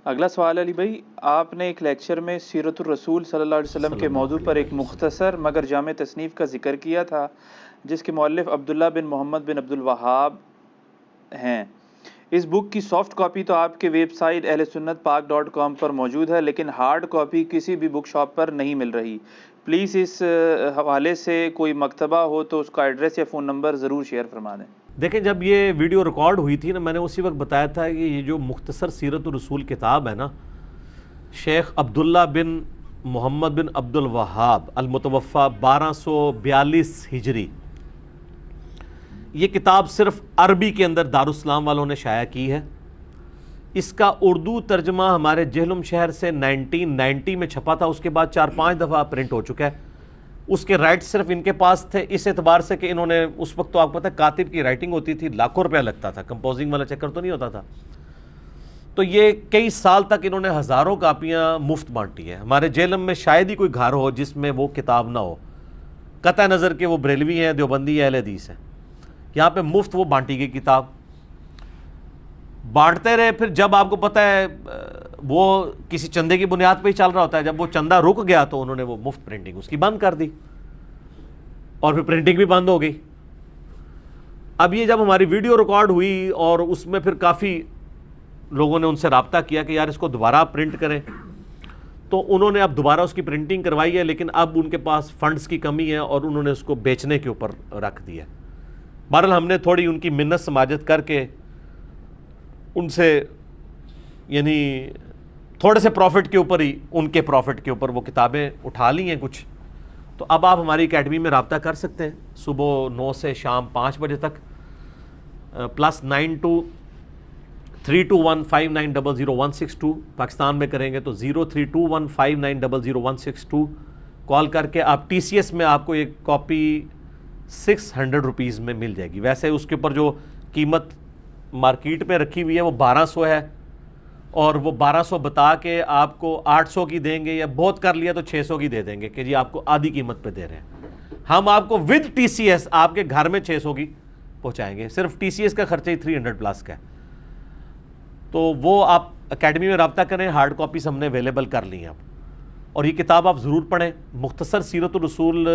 اگلا سوال علی بھائی، آپ نے ایک لیکچر میں سیرت الرسول صلی اللہ علیہ وسلم کے موضوع پر ایک مختصر مگر جامع تصنیف کا ذکر کیا تھا جس کے مؤلف عبداللہ بن محمد بن عبد الوہاب ہیں۔ اس بک کی سافٹ کاپی تو آپ کے ویب سائٹ اہل سنت پاک .com پر موجود ہے، لیکن ہارڈ کاپی کسی بھی بک شاپ پر نہیں مل رہی۔ پلیز اس حوالے سے کوئی مکتبہ ہو تو اس کا ایڈریس یا فون نمبر ضرور شیئر فرما دیں۔ دیکھیں، جب یہ ویڈیو ریکارڈ ہوئی تھی نا، میں نے اسی وقت بتایا تھا کہ یہ جو مختصر سیرت الرسول کتاب ہے نا، شیخ عبداللہ بن محمد بن عبد الوہاب المتوفی 1242 ہجری، یہ کتاب صرف عربی کے اندر دارالاسلام والوں نے شائع کی ہے۔ اس کا اردو ترجمہ ہمارے جہلم شہر سے 1990 میں چھپا تھا، اس کے بعد 4-5 دفعہ پرنٹ ہو چکا ہے۔ اس کے رائٹ صرف ان کے پاس تھے، اس اعتبار سے کہ انہوں نے اس وقت تو آپ کو پتہ ہے کاتب کی رائٹنگ ہوتی تھی، لاکھوں روپیہ لگتا تھا، کمپوزنگ والا چکر تو نہیں ہوتا تھا، تو یہ کئی سال تک انہوں نے ہزاروں کاپیاں مفت بانٹی ہے۔ ہمارے جہلم میں شاید ہی کوئی گھر ہو جس میں وہ کتاب نہ ہو، قطع نظر کہ وہ بریلوی ہیں، دیوبندی یا اہل حدیث ہیں، یہاں پہ مفت وہ بانٹی گئی کتاب۔ بانٹتے رہے، پھر جب آپ کو پتہ ہے وہ کسی چندے کی بنیاد پہ ہی چل رہا ہوتا ہے، جب وہ چندہ رک گیا تو انہوں نے وہ مفت پرنٹنگ اس کی بند کر دی، اور پھر پرنٹنگ بھی بند ہو گئی۔ اب یہ جب ہماری ویڈیو ریکارڈ ہوئی اور اس میں پھر کافی لوگوں نے ان سے رابطہ کیا کہ یار اس کو دوبارہ پرنٹ کریں، تو انہوں نے اب دوبارہ اس کی پرنٹنگ کروائی ہے، لیکن اب ان کے پاس فنڈز کی کمی ہے اور انہوں نے اس کو بیچنے کے اوپر رکھ دیا۔ بہرحال ہم نے تھوڑی ان کی منت سماجت کر کے ان سے یعنی تھوڑے سے پروفٹ کے اوپر ہی، ان کے پروفٹ کے اوپر وہ کتابیں اٹھا لی ہیں کچھ، تو اب آپ ہماری اکیڈمی میں رابطہ کر سکتے ہیں صبح 9 سے شام 5 بجے تک، +923215900162، پاکستان میں کریں گے تو 032159000162 کال کر کے آپ TCS میں آپ کو ایک کاپی 600 روپیز میں مل جائے گی۔ ویسے اس کے اوپر جو قیمت مارکیٹ میں رکھی ہوئی ہے وہ 1200 ہے، اور وہ 1200 بتا کے آپ کو 800 کی دیں گے، یا بہت کر لیا تو 600 کی دے دیں گے کہ جی آپ کو آدھی قیمت پہ دے رہے ہیں۔ ہم آپ کو ود TCS آپ کے گھر میں 600 کی پہنچائیں گے، صرف TCS کا خرچہ ہی 300+ کا ہے۔ تو وہ آپ اکیڈمی میں رابطہ کریں، ہارڈ کاپیز ہم نے اویلیبل کر لی ہیں اب، اور یہ کتاب آپ ضرور پڑھیں، مختصر سیرت الرسول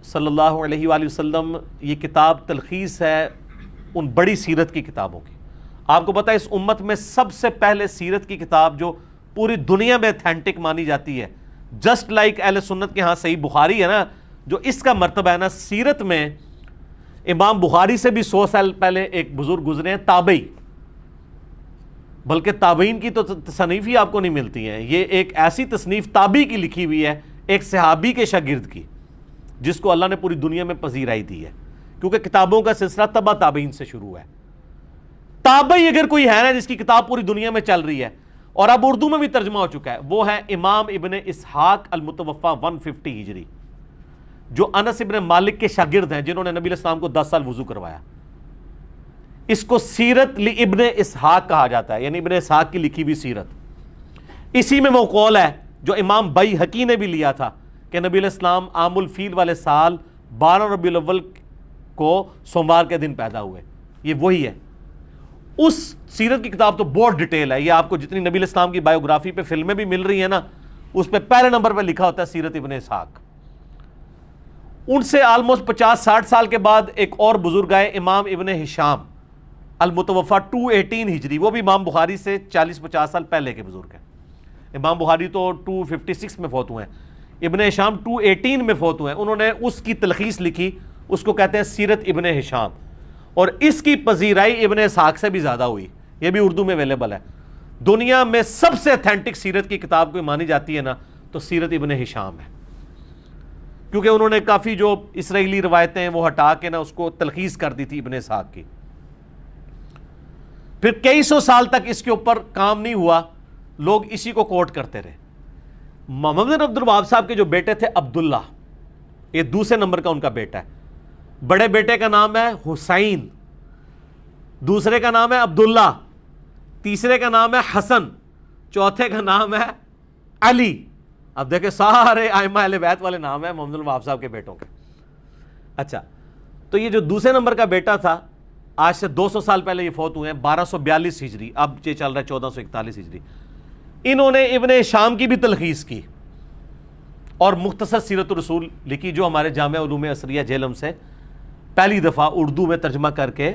صلی اللہ علیہ وآلہ وسلم۔ یہ کتاب تلخیص ہے ان بڑی سیرت کی کتابوں کی۔ آپ کو پتہ ہے اس امت میں سب سے پہلے سیرت کی کتاب جو پوری دنیا میں اتھینٹک مانی جاتی ہے، جسٹ لائک اہل سنت کے ہاں صحیح بخاری ہے نا، جو اس کا مرتبہ ہے نا سیرت میں، امام بخاری سے بھی 100 سال پہلے ایک بزرگ گزرے ہیں، تابعی، بلکہ تابعین کی تو تصنیف ہی آپ کو نہیں ملتی ہیں۔ یہ ایک ایسی تصنیف تابعی کی لکھی ہوئی ہے، ایک صحابی کے شاگرد کی، جس کو اللہ نے پوری دنیا میں پذیرائی دی ہے، کیونکہ کتابوں کا سلسلہ تبع تابعین سے شروع ہے۔ تابعی اگر کوئی ہے نا جس کی کتاب پوری دنیا میں چل رہی ہے اور اب اردو میں بھی ترجمہ ہو چکا ہے، وہ ہے امام ابن اسحاق المتوفی 150 ہجری، جو انس ابن مالک کے شاگرد ہیں، جنہوں نے نبی علیہ السلام کو 10 سال وضو کروایا۔ اس کو سیرت ابن اسحاق کہا جاتا ہے، یعنی ابن اسحاق کی لکھی ہوئی سیرت۔ اسی میں وہ قول ہے جو امام بیہقی نے بھی لیا تھا کہ نبی علیہ السلام عام الفیل والے سال 12 ربیع الاول کو سوموار کے دن پیدا ہوئے، یہ وہی ہے۔ اس سیرت کی کتاب تو بہت ڈیٹیل ہے، یہ آپ کو جتنی نبی علیہ السلام کی بایوگرافی پہ فلمیں بھی مل رہی ہیں نا، اس پہ پہلے نمبر پہ لکھا ہوتا ہے سیرت ابن اسحاق۔ ان سے آلموسٹ 50-60 سال کے بعد ایک اور بزرگ آئے، امام ابن ہشام المتوفی 218 ہجری، وہ بھی امام بخاری سے 40-50 سال پہلے کے بزرگ ہیں۔ امام بخاری تو 256 میں فوت ہوئے ہیں، ابن ہشام 218 میں فوت ہوئے ہیں۔ انہوں نے اس کی تلخیص لکھی، اس کو کہتے ہیں سیرت ابن ہشام، اور اس کی پذیرائی ابن اسحاق سے بھی زیادہ ہوئی، یہ بھی اردو میں اویلیبل ہے۔ دنیا میں سب سے اتھینٹک سیرت کی کتاب کوئی مانی جاتی ہے نا تو سیرت ابن ہشام ہے، کیونکہ انہوں نے کافی جو اسرائیلی روایتیں وہ ہٹا کے نا اس کو تلخیص کر دی تھی ابن اسحاق کی۔ پھر کئی سو سال تک اس کے اوپر کام نہیں ہوا، لوگ اسی کو کوٹ کرتے رہے۔ محمد بن عبد الوہاب صاحب کے جو بیٹے تھے عبداللہ، یہ دوسرے نمبر کا ان کا بیٹا ہے، بڑے بیٹے کا نام ہے حسین، دوسرے کا نام ہے عبداللہ، تیسرے کا نام ہے حسن، چوتھے کا نام ہے علی۔ اب دیکھیں سارے ائمہ اہل بیت والے نام ہیں محمد بن عبد الوہاب صاحب کے بیٹوں کے۔ اچھا، تو یہ جو دوسرے نمبر کا بیٹا تھا آج سے 200 سال پہلے یہ فوت ہوئے ہیں 1242 ہجری، اب یہ چل رہا ہے 1441 ہجری. انہوں نے ابن ہشام کی بھی تلخیص کی اور مختصر سیرت الرسول لکھی، جو ہمارے جامعہ علوم عصریہ جہلم سے پہلی دفعہ اردو میں ترجمہ کر کے،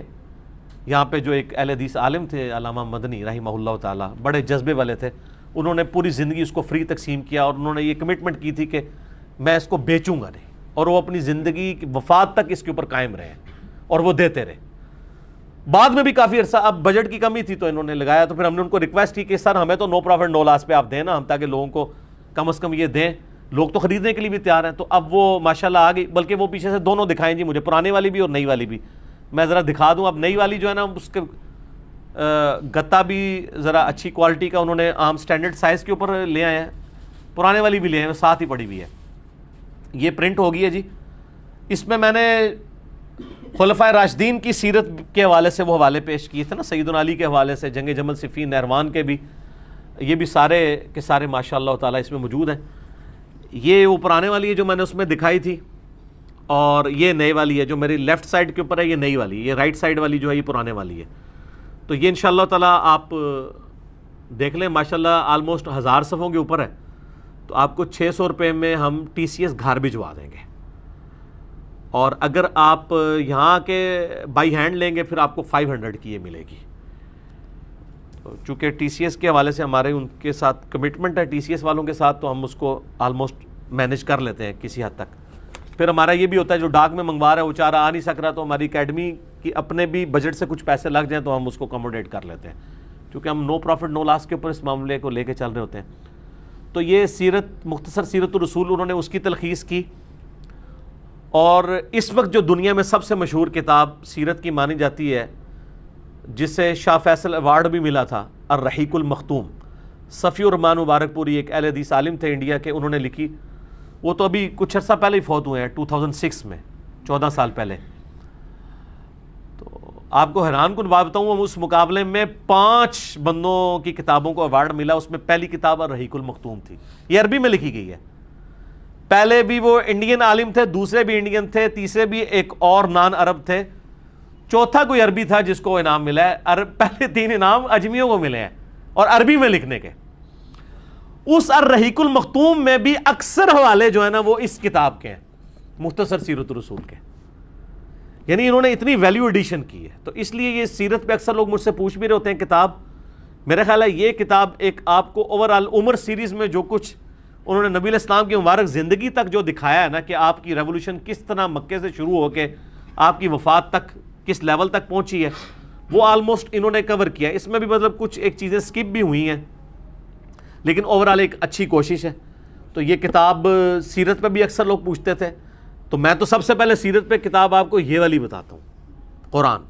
یہاں پہ جو ایک اہل حدیث عالم تھے علامہ مدنی رحمہ اللہ تعالیٰ، بڑے جذبے والے تھے، انہوں نے پوری زندگی اس کو فری تقسیم کیا اور انہوں نے یہ کمٹمنٹ کی تھی کہ میں اس کو بیچوں گا نہیں، اور وہ اپنی زندگی کی وفات تک اس کے اوپر قائم رہے اور وہ دیتے رہے. بعد میں بھی کافی عرصہ، اب بجٹ کی کمی تھی تو انہوں نے لگایا، تو پھر ہم نے ان کو ریکویسٹ کی کہ سر ہمیں تو نو پروفٹ نو لاس پہ آپ دیں نا، ہم تاکہ لوگوں کو کم از کم یہ دیں، لوگ تو خریدنے کے لیے بھی تیار ہیں. تو اب وہ ماشاءاللہ آ گئی، بلکہ وہ پیچھے سے دونوں دکھائیں جی مجھے، پرانے والی بھی اور نئی والی بھی. میں ذرا دکھا دوں. اب نئی والی جو ہے نا اس کے گتا بھی ذرا اچھی کوالٹی کا انہوں نے عام سٹینڈرڈ سائز کے اوپر لے آئے ہیں، پرانے والی بھی لے آئے ہیں، ساتھ ہی پڑی ہوئی ہے. یہ پرنٹ ہو گئی ہے جی. اس میں نے خلفائے راشدین کی سیرت کے حوالے سے وہ حوالے پیش کیے تھے نا، سیدنا علی کے حوالے سے، جنگ جمل صفین نہروان کے بھی، یہ بھی سارے کے سارے ماشاء اللہ تعالیٰ اس میں موجود ہیں. یہ وہ پرانے والی ہے جو میں نے اس میں دکھائی تھی، اور یہ نئے والی ہے جو میری لیفٹ سائڈ کے اوپر ہے، یہ نئی والی. یہ رائٹ سائڈ والی جو ہے یہ پرانے والی ہے. تو یہ انشاءاللہ تعالیٰ آپ دیکھ لیں، ماشاءاللہ آلموسٹ 1000 صفحوں کے اوپر ہے. تو آپ کو 600 روپے میں ہم TCS گھر بھجوا دیں گے، اور اگر آپ یہاں کے بائی ہینڈ لیں گے پھر آپ کو 500 کی یہ ملے گی. چونکہ TCS کے حوالے سے ہمارے ان کے ساتھ کمٹمنٹ ہے TCS والوں کے ساتھ، تو ہم اس کو آلموسٹ مینیج کر لیتے ہیں کسی حد تک. پھر ہمارا یہ بھی ہوتا ہے جو ڈاک میں منگوا رہا ہے وہ چارہ آ نہیں سک رہا، تو ہماری اکیڈمی کی اپنے بھی بجٹ سے کچھ پیسے لگ جائیں تو ہم اس کو اکوموڈیٹ کر لیتے ہیں، کیونکہ ہم نو پروفٹ نو لاس کے اوپر اس معاملے کو لے کے چل رہے ہوتے ہیں. تو یہ سیرت، مختصر سیرت الرسول، انہوں نے اس کی تلخیص کی. اور اس وقت جو دنیا میں سب سے مشہور کتاب سیرت کی مانی جاتی ہے، جسے شاہ فیصل ایوارڈ بھی ملا تھا، الرحیق المختوم، صفی الرحمان مبارک پوری ایک اہل حدیث عالم تھے انڈیا کے، انہوں نے لکھی. وہ تو ابھی کچھ عرصہ پہلے ہی فوت ہوئے ہیں 2006 میں، 14 سال پہلے. تو آپ کو حیران کن بات بتاؤں، اس مقابلے میں 5 بندوں کی کتابوں کو ایوارڈ ملا. اس میں پہلی کتاب الرحیق المختوم تھی. یہ عربی میں لکھی گئی ہے. پہلے بھی وہ انڈین عالم تھے، دوسرے بھی انڈین تھے، تیسرے بھی ایک اور نان عرب تھے، چوتھا کوئی عربی تھا جس کو انعام ملا ہے. پہلے 3 انعام اجمیوں کو ملے ہیں اور عربی میں لکھنے کے. اس الرحیق المختوم میں بھی اکثر حوالے جو ہے نا وہ اس کتاب کے ہیں، مختصر سیرت الرسول کے. یعنی انہوں نے اتنی ویلیو ایڈیشن کی ہے. تو اس لیے یہ سیرت پہ اکثر لوگ مجھ سے پوچھ بھی رہے ہوتے ہیں کتاب. میرا خیال ہے یہ کتاب ایک آپ کو اوور آل عمر سیریز میں جو کچھ انہوں نے نبی علیہ السلام کی مبارک زندگی تک جو دکھایا ہے نا، کہ آپ کی ریولوشن کس طرح مکے سے شروع ہو کے آپ کی وفات تک کس لیول تک پہنچی ہے، وہ آلموسٹ انہوں نے کور کیا. اس میں بھی مطلب کچھ ایک چیزیں سکپ بھی ہوئی ہیں، لیکن اوور آل ایک اچھی کوشش ہے. تو یہ کتاب سیرت پہ بھی اکثر لوگ پوچھتے تھے، تو میں تو سب سے پہلے سیرت پہ کتاب آپ کو یہ والی بتاتا ہوں، قرآن.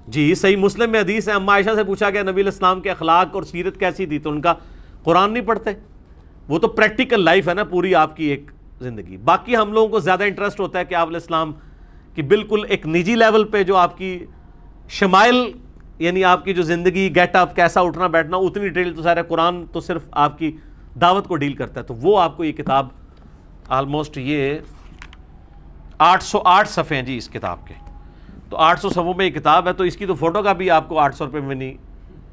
جی صحیح مسلم میں حدیث ہے، اما عائشہ سے پوچھا گیا نبی علیہ السلام کے اخلاق اور سیرت کیسی تھی، تو ان کا قرآن نہیں پڑھتے. وہ تو پریکٹیکل لائف ہے نا پوری آپ کی ایک زندگی. باقی ہم لوگوں کو زیادہ انٹرسٹ ہوتا ہے کہ آپ علیہ السلام کی بالکل ایک نجی لیول پہ جو آپ کی شمائل، یعنی آپ کی جو زندگی، گیٹ اپ، کیسا اٹھنا بیٹھنا، اتنی ڈیٹیل تو سارا قرآن تو صرف آپ کی دعوت کو ڈیل کرتا ہے. تو وہ آپ کو یہ کتاب آلموسٹ یہ 808 صفحے ہیں جی اس کتاب کے. تو 800 صفحوں میں یہ کتاب ہے. تو اس کی تو فوٹو کا بھی آپ کو 800 روپے میں نہیں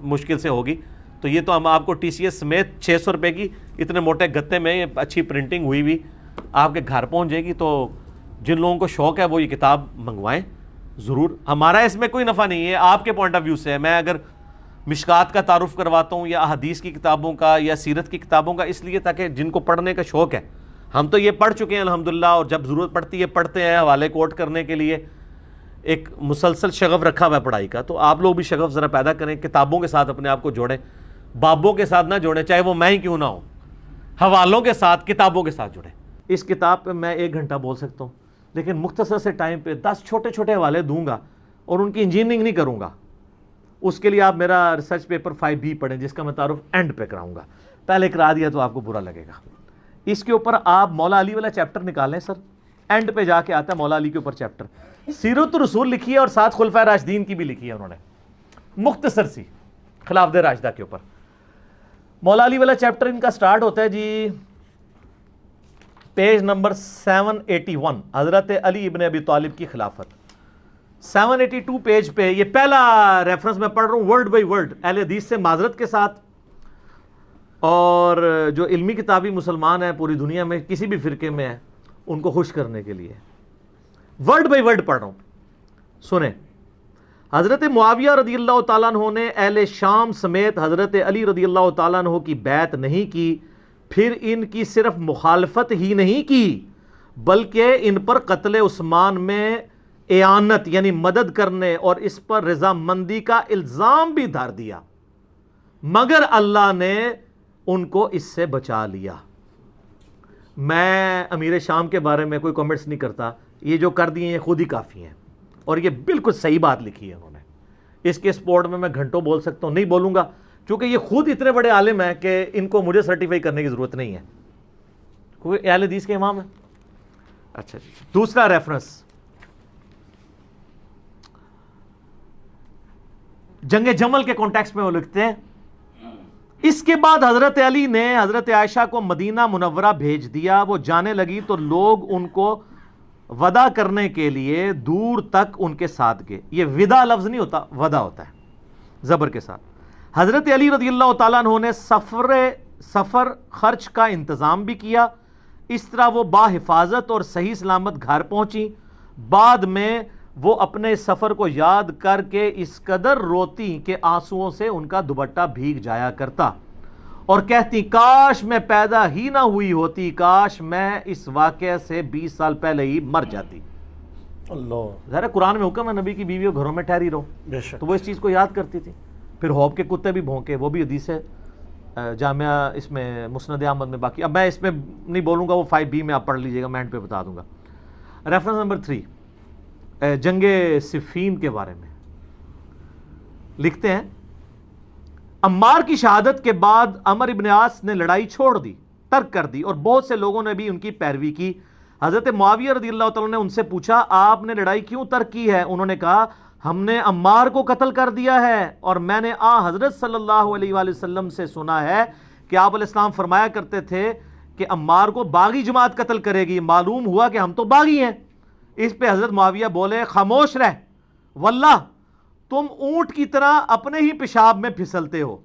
مشکل سے ہوگی. تو یہ تو ہم آپ کو TCS سمیت 600 روپے کی اتنے موٹے گتے میں اچھی پرنٹنگ ہوئی ہوئی آپ کے گھر پہنچ جائے گی. تو جن لوگوں کو شوق ہے وہ یہ کتاب منگوائیں ضرور. ہمارا اس میں کوئی نفع نہیں ہے، آپ کے پوائنٹ آف ویو سے ہے. میں اگر مشکات کا تعارف کرواتا ہوں یا احادیث کی کتابوں کا یا سیرت کی کتابوں کا، اس لیے تاکہ جن کو پڑھنے کا شوق ہے، ہم تو یہ پڑھ چکے ہیں الحمدللہ، اور جب ضرورت پڑتی ہے پڑھتے ہیں حوالے کوٹ کرنے کے لیے. ایک مسلسل شغف رکھا ہوا ہے پڑھائی کا. تو آپ لوگ بھی شغف ذرا پیدا کریں، کتابوں کے ساتھ اپنے آپ کو جوڑیں، بابوں کے ساتھ نہ جوڑیں، چاہے وہ میں ہی کیوں نہ ہوں. حوالوں کے ساتھ، کتابوں کے ساتھ جڑیں. اس کتاب پہ میں 1 گھنٹہ بول سکتا ہوں، لیکن مختصر سے ٹائم پہ 10 چھوٹے چھوٹے حوالے دوں گا اور ان کی انجینئرنگ نہیں کروں گا. اس کے لیے آپ میرا ریسرچ پیپر 5B پڑھیں، جس کا میں تعارف اینڈ پہ کراؤں گا. پہلے کرا دیا تو آپ کو برا لگے گا. اس کے اوپر آپ مولا علی والا چیپٹر نکالیں سر، اینڈ پہ جا کے آتا ہے مولا علی کے اوپر چیپٹر. سیرت الرسول لکھی ہے اور ساتھ خلفائے راشدین کی بھی لکھی ہے انہوں نے، مختصر سی خلافت راشدہ کے اوپر. مولا علی والا چیپٹر ان کا سٹارٹ ہوتا ہے جی پیج نمبر 781، حضرت علی ابن ابی طالب کی خلافت. 782 پیج پہ یہ پہلا ریفرنس میں پڑھ رہا ہوں ورڈ بائی ورڈ، اہل حدیث سے معذرت کے ساتھ، اور جو علمی کتابی مسلمان ہیں پوری دنیا میں کسی بھی فرقے میں ہیں ان کو خوش کرنے کے لیے ورڈ بائی ورڈ پڑھ رہا ہوں، سنیں۔ حضرت معاویہ رضی اللہ تعالیٰ عنہ نے اہل شام سمیت حضرت علی رضی اللہ تعالیٰ عنہ کی بیعت نہیں کی، پھر ان کی صرف مخالفت ہی نہیں کی بلکہ ان پر قتل عثمان میں اعانت یعنی مدد کرنے اور اس پر رضامندی کا الزام بھی دھر دیا، مگر اللہ نے ان کو اس سے بچا لیا۔ میں امیر شام کے بارے میں کوئی کمنٹس نہیں کرتا، یہ جو کر دیے یہ خود ہی کافی ہیں، اور یہ بالکل صحیح بات لکھی ہے انہوں نے۔ اس کے سپورٹ میں گھنٹوں بول سکتا ہوں، نہیں بولوں گا چونکہ یہ خود اتنے بڑے عالم ہیں کہ ان کو مجھے سرٹیفائی کرنے کی ضرورت نہیں ہے، کوئی اہل حدیث کے امام ہے۔ اچھا جی، دوسرا ریفرنس جنگ جمل کے کانٹیکسٹ میں وہ لکھتے ہیں، اس کے بعد حضرت علی نے حضرت عائشہ کو مدینہ منورہ بھیج دیا، وہ جانے لگی تو لوگ ان کو ودا کرنے کے لیے دور تک ان کے ساتھ گئے۔ یہ ودا لفظ نہیں ہوتا، ودا ہوتا ہے زبر کے ساتھ۔ حضرت علی رضی اللہ تعالیٰ عنہ نے سفر خرچ کا انتظام بھی کیا، اس طرح وہ باحفاظت اور صحیح سلامت گھر پہنچی۔ بعد میں وہ اپنے سفر کو یاد کر کے اس قدر روتی کہ آنسوؤں سے ان کا دوپٹہ بھیگ جایا کرتا اور کہتی کاش میں پیدا ہی نہ ہوئی ہوتی، کاش میں اس واقعے سے 20 سال پہلے ہی مر جاتی۔ اللہ، ظاہر قرآن میں حکم ہے نبی کی بیویوں گھروں میں ٹھہری رہو، بے شک، تو وہ اس چیز کو یاد کرتی تھی۔ پھر ہوب کے کتے بھی بھونکے، وہ بھی حدیث ہے جامعہ اس میں مسند احمد میں۔ باقی اب میں اس میں نہیں بولوں گا، وہ 5B میں آپ پڑھ لیجئے گا، میں اینڈ پہ بتا دوں گا۔ ریفرنس نمبر 3 جنگ صفین کے بارے میں لکھتے ہیں، عمار کی شہادت کے بعد عمر ابن عاص نے لڑائی چھوڑ دی، ترک کر دی، اور بہت سے لوگوں نے بھی ان کی پیروی کی۔ حضرت معاویہ رضی اللہ تعالیٰ نے ان سے پوچھا آپ نے لڑائی کیوں ترک کی ہے؟ انہوں نے کہا ہم نے عمار کو قتل کر دیا ہے، اور میں نے حضرت صلی اللہ علیہ وآلہ وسلم سے سنا ہے کہ آپ علیہ السلام فرمایا کرتے تھے کہ عمار کو باغی جماعت قتل کرے گی، معلوم ہوا کہ ہم تو باغی ہیں۔ اس پہ حضرت معاویہ بولے خاموش رہ، واللہ تم اونٹ کی طرح اپنے ہی پیشاب میں پھسلتے ہو،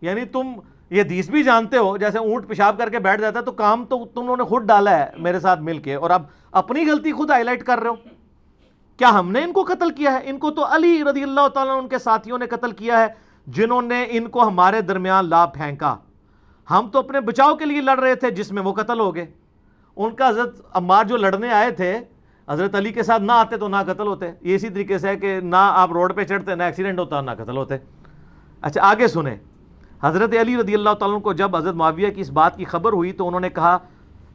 یعنی تم یہ حدیث بھی جانتے ہو جیسے اونٹ پیشاب کر کے بیٹھ جاتا ہے، تو کام تو تم نے خود ڈالا ہے میرے ساتھ مل کے، اور اب اپنی غلطی خود ہائی لائٹ کر رہے ہو۔ کیا ہم نے ان کو قتل کیا ہے؟ ان کو تو علی رضی اللہ تعالیٰ ان کے ساتھیوں نے قتل کیا ہے جنہوں نے ان کو ہمارے درمیان لا پھینکا، ہم تو اپنے بچاؤ کے لیے لڑ رہے تھے جس میں وہ قتل ہو گئے۔ ان کا حضرت عمار جو لڑنے آئے تھے حضرت علی کے ساتھ نہ آتے تو نہ قتل ہوتے، یہ اسی طریقے سے ہے کہ نہ آپ روڈ پہ چڑھتے نہ ایکسیڈنٹ ہوتا نہ قتل ہوتے۔ اچھا آگے سنیں، حضرت علی رضی اللہ تعالیٰ کو جب حضرت معاویہ کی اس بات کی خبر ہوئی تو انہوں نے کہا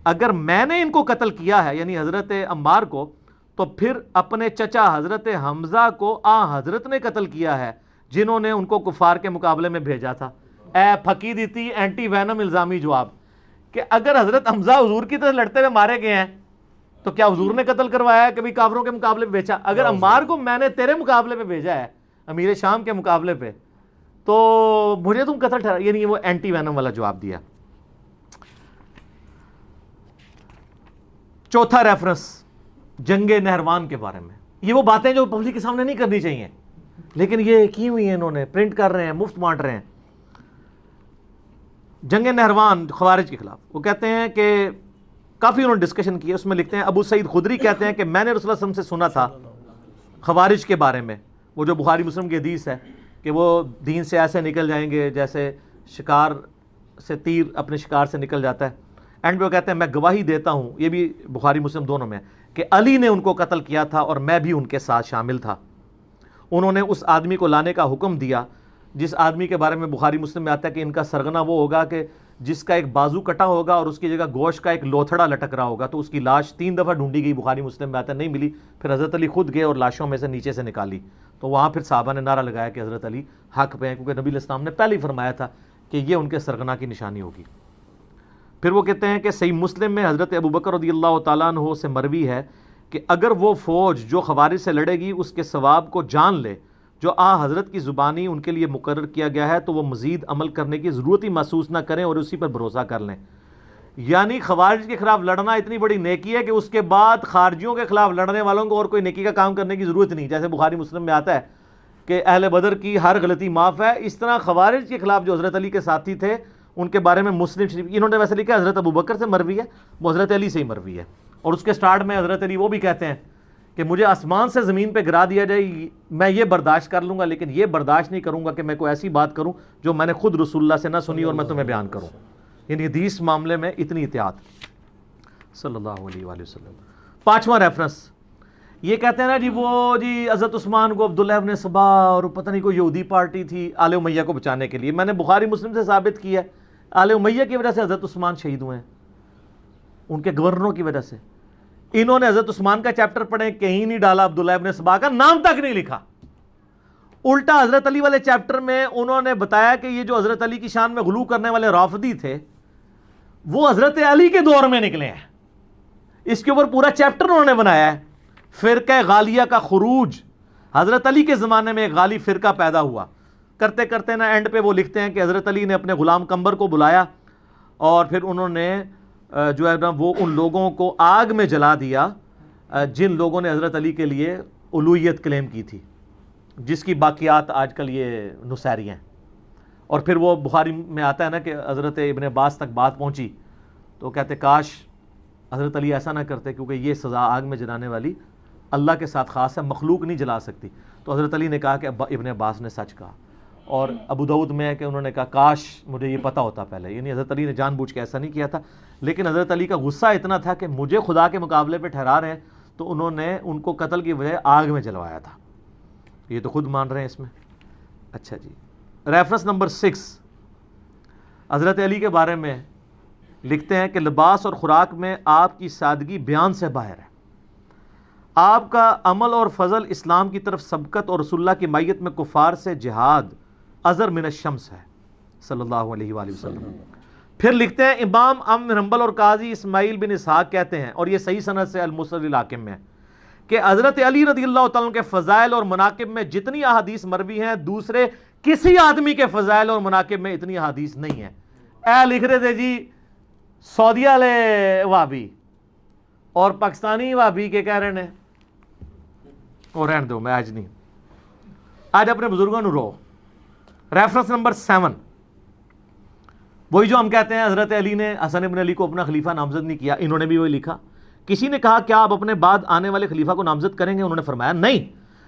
اگر میں نے ان کو قتل کیا ہے یعنی حضرت عمار کو، تو پھر اپنے چچا حضرت حمزہ کو حضرت نے قتل کیا ہے جنہوں نے ان کو کفار کے مقابلے میں بھیجا تھا۔ اے پھکی دیتی اینٹی وینم الزامی جواب کہ اگر حضرت حمزہ حضور کی طرح لڑتے ہوئے مارے گئے ہیں تو کیا حضور نے قتل کروایا ہے کبھی کافروں کے مقابلے پہ بھیجا؟ اگر عمار کو میں نے تیرے مقابلے پہ بھیجا ہے امیر شام کے مقابلے پہ تو مجھے تم قتل ٹھہرا، یعنی وہ اینٹی وینم والا جواب دیا۔ چوتھا ریفرنس جنگ نہروان کے بارے میں، یہ وہ باتیں جو پبلک کے سامنے نہیں کرنی چاہیے لیکن یہ کی ہوئی ہیں، انہوں نے پرنٹ کر رہے ہیں، مفت بانٹ رہے ہیں۔ جنگ نہروان خوارج کے خلاف، وہ کہتے ہیں کہ کافی انہوں نے ڈسکشن کی ہے، اس میں لکھتے ہیں ابو سعید خدری کہتے ہیں کہ میں نے رسول اللہ صلی اللہ علیہ وسلم سے سنا تھا خوارج کے بارے میں، وہ جو بخاری مسلم کی حدیث ہے کہ وہ دین سے ایسے نکل جائیں گے جیسے شکار سے تیر اپنے شکار سے نکل جاتا ہے۔ اینڈ پہ وہ کہتے ہیں میں گواہی دیتا ہوں، یہ بھی بخاری مسلم دونوں میں، کہ علی نے ان کو قتل کیا تھا اور میں بھی ان کے ساتھ شامل تھا۔ انہوں نے اس آدمی کو لانے کا حکم دیا جس آدمی کے بارے میں بخاری مسلم میں آتا ہے کہ ان کا سرغنہ وہ ہوگا کہ جس کا ایک بازو کٹا ہوگا اور اس کی جگہ گوشت کا ایک لوتھڑا لٹک رہا ہوگا، تو اس کی لاش 3 دفعہ ڈھونڈی گئی، بخاری مسلم میں آتا ہے نہیں ملی، پھر حضرت علی خود گئے اور لاشوں میں سے نیچے سے نکالی، تو وہاں پھر صحابہ نے نعرہ لگایا کہ حضرت علی حق پہ ہیں، کیونکہ نبی علیہ السلام نے پہلے ہی فرمایا تھا کہ یہ ان کے سرغنہ کی نشانی ہوگی۔ پھر وہ کہتے ہیں کہ صحیح مسلم میں حضرت ابوبکر رضی اللہ تعالیٰ عنہ سے مروی ہے کہ اگر وہ فوج جو خوارج سے لڑے گی اس کے ثواب کو جان لے جو حضرت کی زبانی ان کے لیے مقرر کیا گیا ہے تو وہ مزید عمل کرنے کی ضرورت ہی محسوس نہ کریں اور اسی پر بھروسہ کر لیں۔ یعنی خوارج کے خلاف لڑنا اتنی بڑی نیکی ہے کہ اس کے بعد خارجیوں کے خلاف لڑنے والوں کو اور کوئی نیکی کا کام کرنے کی ضرورت نہیں. جیسے بخاری مسلم میں آتا ہے کہ اہل بدر کی ہر غلطی معاف ہے، اس طرح خوارج کے خلاف جو حضرت علی کے ساتھی تھے ان کے بارے میں مسلم شریف انہوں نے ویسے لکھا حضرت ابوبکر سے مروی ہے، وہ حضرت علی سے ہی مروی ہے. اور اس کے سٹارٹ میں حضرت علی وہ بھی کہتے ہیں کہ مجھے آسمان سے زمین پہ گرا دیا جائے میں یہ برداشت کر لوں گا، لیکن یہ برداشت نہیں کروں گا کہ میں کوئی ایسی بات کروں جو میں نے خود رسول اللہ سے نہ سنی اور میں تمہیں بیان کروں. یعنی حدیث معاملے میں اتنی احتیاط صلی اللہ علیہ وآلہ وسلم. 5واں ریفرنس یہ کہتے ہیں نا جی حضرت عثمان کو عبداللہ ابن سبا اور پتہ نہیں کوئی یہودی پارٹی تھی آل امیہ کو بچانے کے لیے. میں نے بخاری مسلم سے ثابت کیا ہے آل امیہ کی وجہ سے حضرت عثمان شہید ہوئے ہیں، ان کے گورنروں کی وجہ سے. انہوں نے حضرت عثمان کا چیپٹر پڑھیں، کہیں نہیں ڈالا عبداللہ ابن سبا کا نام تک نہیں لکھا. الٹا حضرت علی والے چیپٹر میں انہوں نے بتایا کہ یہ جو حضرت علی کی شان میں غلو کرنے والے رافضی تھے وہ حضرت علی کے دور میں نکلے ہیں. اس کے اوپر پورا چیپٹر انہوں نے بنایا ہے. فرقہ غالیہ کا خروج، حضرت علی کے زمانے میں ایک غالی فرقہ پیدا ہوا. کرتے کرتے نا اینڈ پہ وہ لکھتے ہیں کہ حضرت علی نے اپنے غلام قمبر کو بلایا اور پھر انہوں نے جو ہے نا وہ ان لوگوں کو آگ میں جلا دیا جن لوگوں نے حضرت علی کے لیے الوہیت کلیم کی تھی، جس کی باقیات آج کل یہ نصیری ہیں. اور پھر وہ بخاری میں آتا ہے نا کہ حضرت ابن عباس تک بات پہنچی تو کہتے کاش حضرت علی ایسا نہ کرتے، کیونکہ یہ سزا آگ میں جلانے والی اللہ کے ساتھ خاص ہے، مخلوق نہیں جلا سکتی. تو حضرت علی نے کہا کہ ابن عباس نے سچ کہا. اور ابو داؤد میں ہے کہ انہوں نے کہا کاش مجھے یہ پتہ ہوتا پہلے. یعنی حضرت علی نے جان بوجھ کے ایسا نہیں کیا تھا، لیکن حضرت علی کا غصہ اتنا تھا کہ مجھے خدا کے مقابلے پہ ٹھہرا رہے ہیں، تو انہوں نے ان کو قتل کی وجہ آگ میں جلوایا تھا. یہ تو خود مان رہے ہیں اس میں. اچھا جی، ریفرنس نمبر 6 حضرت علی کے بارے میں لکھتے ہیں کہ لباس اور خوراک میں آپ کی سادگی بیان سے باہر ہے. آپ کا عمل اور فضل اسلام کی طرف سبقت اور رسول اللہ کی مائیت میں کفار سے جہاد ازر من الشمس ہے صلی اللہ علیہ وآلہ وسلم. پھر لکھتے ہیں امام بن حنبل اور قاضی اسماعیل بن اسحاق کہتے ہیں، اور یہ صحیح سند سے المسند الحاکم میں ہے، کہ حضرت علی رضی اللہ تعالیٰ کے فضائل اور مناقب میں جتنی احادیث مروی ہیں دوسرے کسی آدمی کے فضائل اور مناقب میں اتنی احادیث نہیں ہیں. اے لکھ رہے تھے جی سعودیہ والے وہابی اور پاکستانی وہابی کے کہہ رہے ہیں اور رہن دو، میں آج نہیں، آج اپنے بزرگوں نے رو. ریفرنس نمبر 7 وہی جو ہم کہتے ہیں حضرت علی نے حسن ابن علی کو اپنا خلیفہ نامزد نہیں کیا، انہوں نے بھی وہی لکھا. کسی نے کہا کیا آپ اپنے بعد آنے والے خلیفہ کو نامزد کریں گے؟ انہوں نے فرمایا نہیں،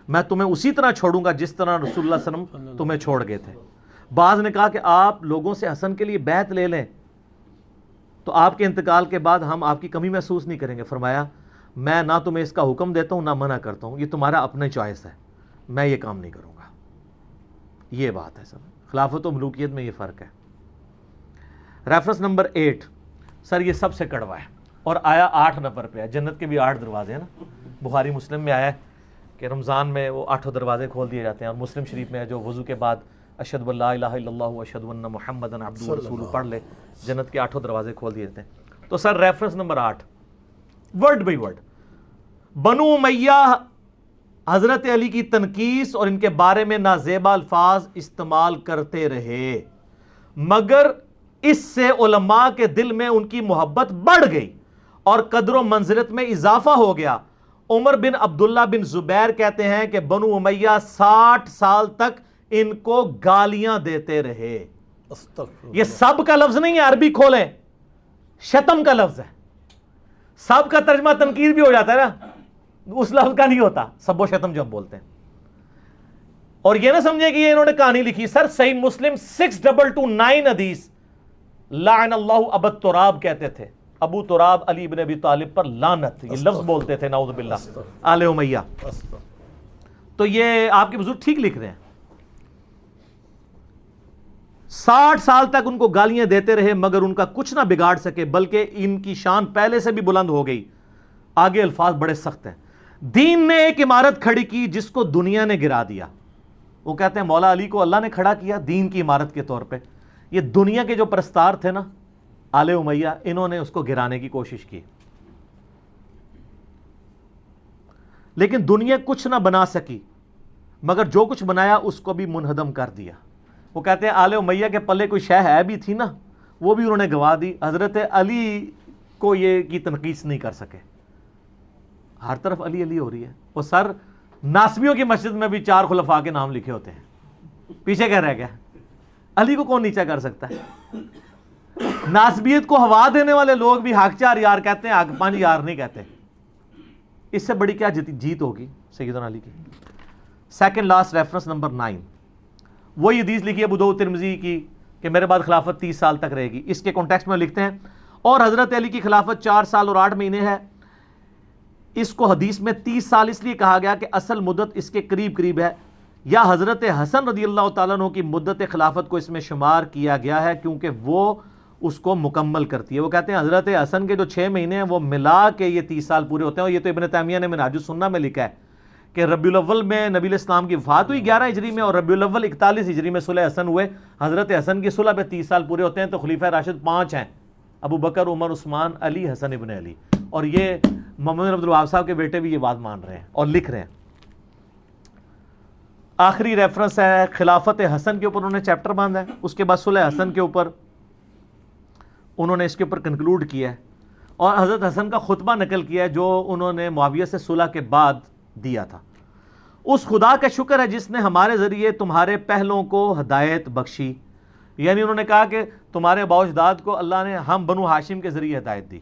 میں تمہیں اسی طرح چھوڑوں گا جس طرح رسول اللہ صلی اللہ علیہ وسلم تمہیں چھوڑ گئے تھے. بعض نے کہا کہ آپ لوگوں سے حسن کے لیے بیعت لے لیں تو آپ کے انتقال کے بعد ہم آپ کی کمی محسوس نہیں کریں گے. فرمایا میں نہ تمہیں اس کا حکم دیتا ہوں نہ منع کرتا ہوں، یہ تمہارا اپنا چوائس ہے، میں یہ کام نہیں کروں گا. یہ بات ہے سب، خلافت و ملوکیت میں یہ فرق ہے. ریفرنس نمبر 8 سر یہ سب سے کڑوا ہے اور آیا 8 نمبر پہ ہے. جنت کے بھی 8 دروازے ہیں نا. بخاری مسلم میں آیا ہے کہ رمضان میں وہ 8 دروازے کھول دیے جاتے ہیں، اور مسلم شریف میں ہے جو وضو کے بعد اشہد ان لا الہ الا اللہ و اشہد ان محمدن عبدہ و رسولہ پڑھ لے، جنت کے 8 دروازے کھول دیے جاتے ہیں. تو sir reference number 8 word by word بنو امیہ حضرت علی کی تنقیص اور ان کے بارے میں نازیبا الفاظ استعمال کرتے رہے، مگر اس سے علماء کے دل میں ان کی محبت بڑھ گئی اور قدر و منزلت میں اضافہ ہو گیا. عمر بن عبداللہ بن زبیر کہتے ہیں کہ بنو امیہ 60 سال تک ان کو گالیاں دیتے رہے. یہ سب کا لفظ نہیں ہے، عربی کھولیں، شتم کا لفظ ہے. سب کا ترجمہ تنقید بھی ہو جاتا ہے نا، اس لفظ کا نہیں ہوتا سب و شتم جو ہم بولتے ہیں. اور یہ نہ سمجھے کہ یہ انہوں نے کہانی لکھی. سر صحیح مسلم 6229 حدیث لعن اللہ ابو تراب کہتے تھے. ابو تراب علی بن ابی طالب پر لعنت، یہ لفظ بولتے تھے نعوذ باللہ آل امیہ. تو یہ آپ کے بزرگ ٹھیک لکھ رہے ہیں. 60 سال تک ان کو گالیاں دیتے رہے مگر ان کا کچھ نہ بگاڑ سکے، بلکہ ان کی شان پہلے سے بھی بلند ہو گئی. آگے الفاظ بڑے سخت ہیں. دین نے ایک عمارت کھڑی کی جس کو دنیا نے گرا دیا. وہ کہتے ہیں مولا علی کو اللہ نے کھڑا کیا دین کی عمارت کے طور پہ. یہ دنیا کے جو پرستار تھے نا آل امیہ، انہوں نے اس کو گرانے کی کوشش کی، لیکن دنیا کچھ نہ بنا سکی مگر جو کچھ بنایا اس کو بھی منہدم کر دیا. وہ کہتے ہیں آل امیہ کے پلے کوئی شے ہے بھی تھی نا، وہ بھی انہوں نے گوا دی. حضرت علی کو یہ کی تنقیص نہیں کر سکے. ہر طرف علی علی ہو رہی ہے. وہ سر ناسبیوں کی مسجد میں بھی 4 خلفاء کے نام لکھے ہوتے ہیں, پیچھے کیا رہ گیا؟ علی کو کون نیچا کر سکتا ہے؟ ناسبیت کو ہوا دینے والے لوگ بھی حق 4 یار کہتے ہیں, حق 5 یار نہیں کہتے. اس سے بڑی کیا جیت ہوگی سیدنا علی کی. سیکنڈ لاسٹ ریفرنس نمبر 9, وہی حدیث لکھی ہے ابو داؤد ترمذی کی کہ میرے بعد خلافت 30 سال تک رہے گی. اس کے کانٹیکسٹ میں لکھتے ہیں اور حضرت علی کی خلافت 4 سال اور 8 مہینے ہے. اس کو حدیث میں 30 سال اس لیے کہا گیا کہ اصل مدت اس کے قریب قریب ہے, یا حضرت حسن رضی اللہ تعالیٰ عنہ کی مدت خلافت کو اس میں شمار کیا گیا ہے کیونکہ وہ اس کو مکمل کرتی ہے. وہ کہتے ہیں حضرت حسن کے جو 6 مہینے ہیں وہ ملا کے یہ 30 سال پورے ہوتے ہیں. اور یہ تو ابن تیمیہ نے منہاج السنہ میں لکھا ہے کہ ربیع الاول میں نبی علیہ السلام کی وفات ہوئی 11 ہجری میں, اور ربیع الاول 41 ہجری میں صلح حسن ہوئے. حضرت حسن کی صلح پہ 30 سال پورے ہوتے ہیں. تو خلیفہ راشد 5 ہیں, ابو بکر, عمر, عثمان, علی, حسن ابن علی. اور یہ محمد بن عبد الوہاب صاحب کے بیٹے بھی یہ بات مان رہے ہیں اور لکھ رہے ہیں. آخری ریفرنس ہے خلافت حسن کے اوپر انہوں نے چیپٹر باندھا ہے. اس کے بعد صلح حسن کے اوپر انہوں نے اس کے اوپر کنکلوڈ کیا ہے اور حضرت حسن کا خطبہ نقل کیا ہے جو انہوں نے معاویہ سے صلح کے بعد دیا تھا. اس خدا کا شکر ہے جس نے ہمارے ذریعے تمہارے پہلوں کو ہدایت بخشی. یعنی انہوں نے کہا کہ تمہارے آباء و اجداد کو اللہ نے ہم بنو ہاشم کے ذریعے ہدایت دی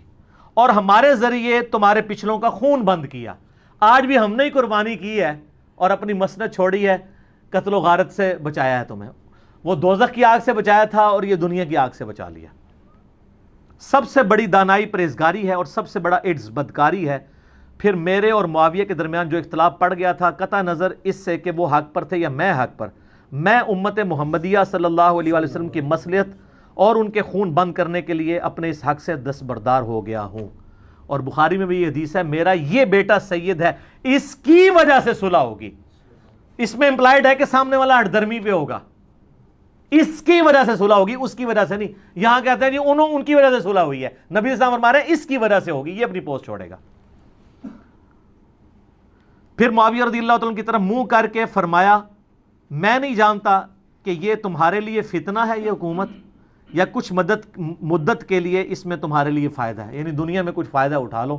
اور ہمارے ذریعے تمہارے پچھلوں کا خون بند کیا. آج بھی ہم نے ہی قربانی کی ہے اور اپنی مسند چھوڑی ہے, قتل و غارت سے بچایا ہے تمہیں. وہ دوزخ کی آگ سے بچایا تھا اور یہ دنیا کی آگ سے بچا لیا. سب سے بڑی دانائی پرہیزگاری ہے اور سب سے بڑا عجز بدکاری ہے. پھر میرے اور معاویہ کے درمیان جو اختلاف پڑ گیا تھا قطع نظر اس سے کہ وہ حق پر تھے یا میں حق پر, میں امت محمدیہ صلی اللہ علیہ وآلہ وسلم کی مصلحت اور ان کے خون بند کرنے کے لیے اپنے اس حق سے دستبردار ہو گیا ہوں. اور بخاری میں بھی یہ حدیث ہے میرا یہ بیٹا سید ہے, اس کی وجہ سے صلح ہوگی. اس میں امپلائڈ ہے کہ سامنے والا ہٹ درمی پہ ہوگا, اس کی وجہ سے صلح ہوگی, اس کی وجہ سے نہیں. یہاں کہتے ہیں جی ان کی وجہ سے صلح ہوئی ہے, نبی اسلام فرما رہے ہیں اس کی وجہ سے ہوگی, یہ اپنی پوسٹ چھوڑے گا. پھر معاویہ رضی اللہ تعالیٰ کی طرف منہ کر کے فرمایا میں نہیں جانتا کہ یہ تمہارے لیے فتنہ ہے یہ حکومت یا کچھ مدت کے لیے اس میں تمہارے لیے فائدہ ہے, یعنی دنیا میں کچھ فائدہ اٹھا لو.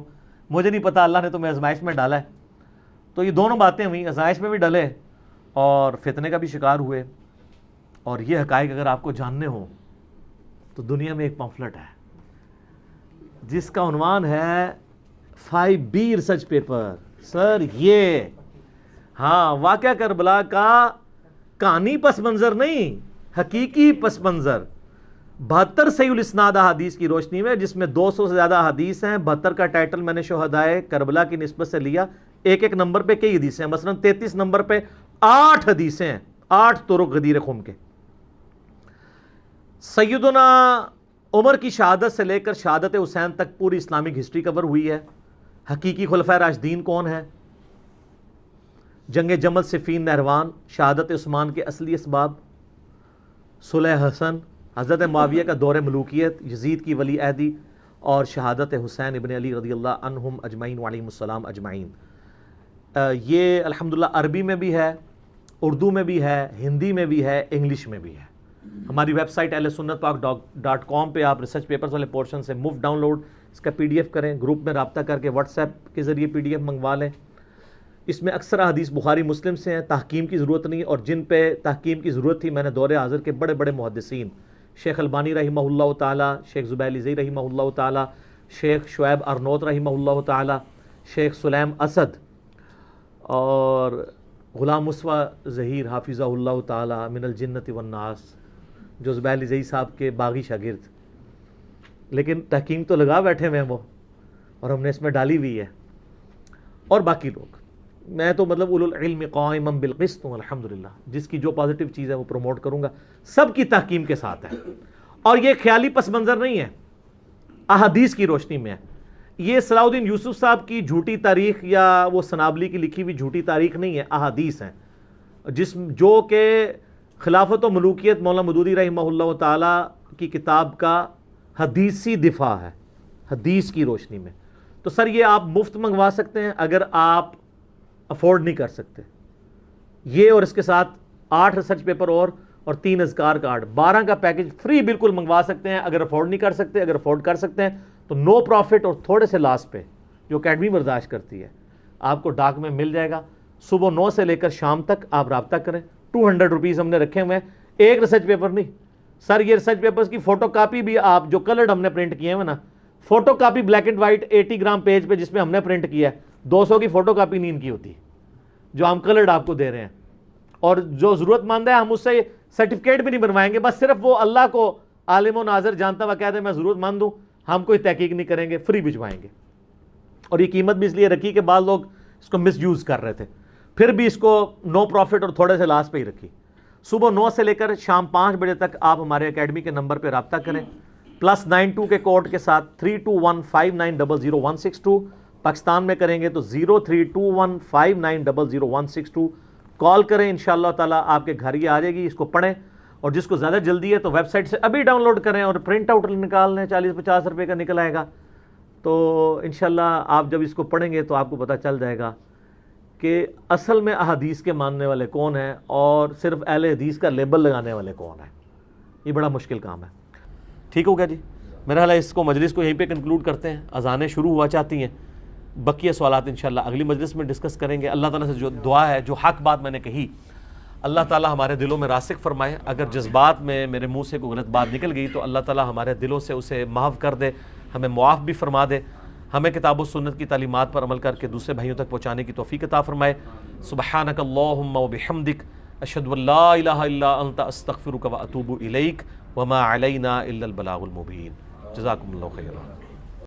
مجھے نہیں پتا, اللہ نے تمہیں آزمائش میں ڈالا ہے. تو یہ دونوں باتیں ہوئیں, آزمائش میں بھی ڈلے اور فتنے کا بھی شکار ہوئے. اور یہ حقائق اگر آپ کو جاننے ہوں تو دنیا میں ایک پمفلٹ ہے جس کا عنوان ہے 5B ریسرچ پیپر. سر یہ ہاں واقعہ کربلا کا کہانی پس منظر نہیں, حقیقی پس منظر 72 صحیح الاسناد احادیث کی روشنی میں, جس میں 200 سے زیادہ احادیث ہیں. 72 کا ٹائٹل میں نے شہدائے کربلا کی نسبت سے لیا. ایک نمبر پہ کئی حدیثیں ہیں, مثلا 33 نمبر پہ 8 حدیثیں ہیں, 8 طرق غدیر خم کے. سیدنا عمر کی شہادت سے لے کر شہادت حسین تک پوری اسلامک ہسٹری کور ہوئی ہے. حقیقی خلفائے راشدین کون ہیں, جنگ جمل, صفین, نہروان, شہادت عثمان کے اصلی اسباب, صلح حسن, حضرت معاویہ کا دور ملوکیت, یزید کی ولی عہدی اور شہادت حسین ابن علی رضی اللہ عنہم اجمعین وعلیہم السلام اجمعین. یہ الحمدللہ عربی میں بھی ہے, اردو میں بھی ہے, ہندی میں بھی ہے, انگلش میں بھی ہے. ہماری ویب سائٹ ahlsunnatpak.com پہ آپ ریسرچ پیپرز والے پورشن سے مفت ڈاؤن لوڈ اس کا PDF کریں, گروپ میں رابطہ کر کے واٹس ایپ کے ذریعے PDF منگوا لیں. اس میں اکثر حدیث بخاری مسلم سے ہیں, تحکیم کی ضرورت نہیں, اور جن پہ تحکیم کی ضرورت تھی میں نے دور حاضر کے بڑے بڑے محدثین شیخ البانی رحمہ اللہ تعالی, شیخ زبیر زئی رحمہ اللہ تعالی, شیخ شعیب ارنوت رحمہ اللہ تعالی, شیخ سلیم اسد اور غلام مصطفیٰ ظہیر حافظہ اللہ تعالی من الجنت والناس, جو زبیر زئی صاحب کے باغی شاگرد, لیکن تحکیم تو لگا بیٹھے ہوئے ہیں وہ, اور ہم نے اس میں ڈالی ہوئی ہے. اور باقی لوگ, میں تو مطلب اولو العلم قائما بالقسط ہوں الحمدللہ, جس کی جو پازیٹیو چیز ہے وہ پروموٹ کروں گا, سب کی تحکیم کے ساتھ ہے. اور یہ خیالی پس منظر نہیں ہے, احادیث کی روشنی میں ہے. یہ صلاح الدین یوسف صاحب کی جھوٹی تاریخ یا وہ سنابلی کی لکھی ہوئی جھوٹی تاریخ نہیں ہے, احادیث ہیں جو کہ خلافت و ملوکیت مولانا مودودی رحمہ اللہ تعالی کی کتاب کا حدیثی دفاع ہے, حدیث کی روشنی میں. تو سر یہ آپ مفت منگوا سکتے ہیں اگر آپ افورڈ نہیں کر سکتے. یہ اور اس کے ساتھ 8 ریسرچ پیپر اور اور 3 اذکار کارڈ، 12 کا پیکج فری بالکل منگوا سکتے ہیں اگر افورڈ نہیں کر سکتے. اگر افورڈ کر سکتے ہیں تو نو پروفٹ اور تھوڑے سے لاس پہ جو اکیڈمی برداشت کرتی ہے آپ کو ڈاک میں مل جائے گا. صبح 9 سے لے کر شام تک آپ رابطہ کریں. 200 روپیز ہم نے رکھے ہوئے ہیں. ایک ریسرچ پیپر نہیں سر، یہ ریسرچ پیپرز کی فوٹو کاپی بھی آپ جو کلرڈ ہم نے پرنٹ کیے ہیں نا، photo copy black and white 80 gram page پہ جس پہ ہم نے پرنٹ کیا ہے، 200 کی فوٹو کاپی نہیں ان کی ہوتی جو ہم کلرڈ آپ کو دے رہے ہیں. اور جو ضرورت مند ہے ہم اس سے سرٹیفکیٹ بھی نہیں بنوائیں گے، بس صرف وہ اللہ کو عالم و ناظر جانتا ہوا کہہ دے میں ضرورت مند ہوں، ہم کوئی تحقیق نہیں کریں گے، فری بھجوائیں گے. اور یہ قیمت بھی اس لیے رکھی کہ بعض لوگ اس کو مس یوز کر رہے تھے، پھر بھی اس کو نو پروفٹ اور تھوڑے سے لاس پہ ہی رکھی. صبح 9 سے لے کر شام 5 بجے تک آپ ہمارے اکیڈمی کے نمبر پہ رابطہ کریں +92 کے کوڈ کے ساتھ 3215900162. پاکستان میں کریں گے تو 032159000162 کال کریں. انشاءاللہ تعالیٰ آپ کے گھر ہی آ جائے گی. اس کو پڑھیں اور جس کو زیادہ جلدی ہے تو ویب سائٹ سے ابھی ڈاؤن لوڈ کریں اور پرنٹ آؤٹ نکال لیں، 40-50 روپے کا نکل آئے گا. تو انشاءاللہ آپ جب اس کو پڑھیں گے تو آپ کو پتہ چل جائے گا کہ اصل میں احادیث کے ماننے والے کون ہیں اور صرف اہل حدیث کا لیبل لگانے والے کون ہیں. یہ بڑا مشکل کام ہے. ٹھیک ہو گیا جی؟ میرا خیال ہے اس کو مجلس کو یہیں پہ کنکلوڈ کرتے ہیں. اذانیں شروع ہوا چاہتی ہیں، بقیہ سوالات انشاءاللہ اگلی مجلس میں ڈسکس کریں گے. اللہ تعالیٰ سے جو دعا ہے، جو حق بات میں نے کہی، اللہ تعالیٰ ہمارے دلوں میں راسخ فرمائے. اگر جذبات میں میرے منہ سے کوئی غلط بات نکل گئی تو اللہ تعالیٰ ہمارے دلوں سے اسے محو کر دے، ہمیں معاف بھی فرما دے، ہمیں کتاب و سنت کی تعلیمات پر عمل کر کے دوسرے بھائیوں تک پہنچانے کی توفیق عطا فرمائے. سبحانک اللہم و بحمدک اشہد ان لا الہ الا انت استغفرک و اتوب الیک وما علینا الا البلاغ المبین. جزاکم اللہ خیرا.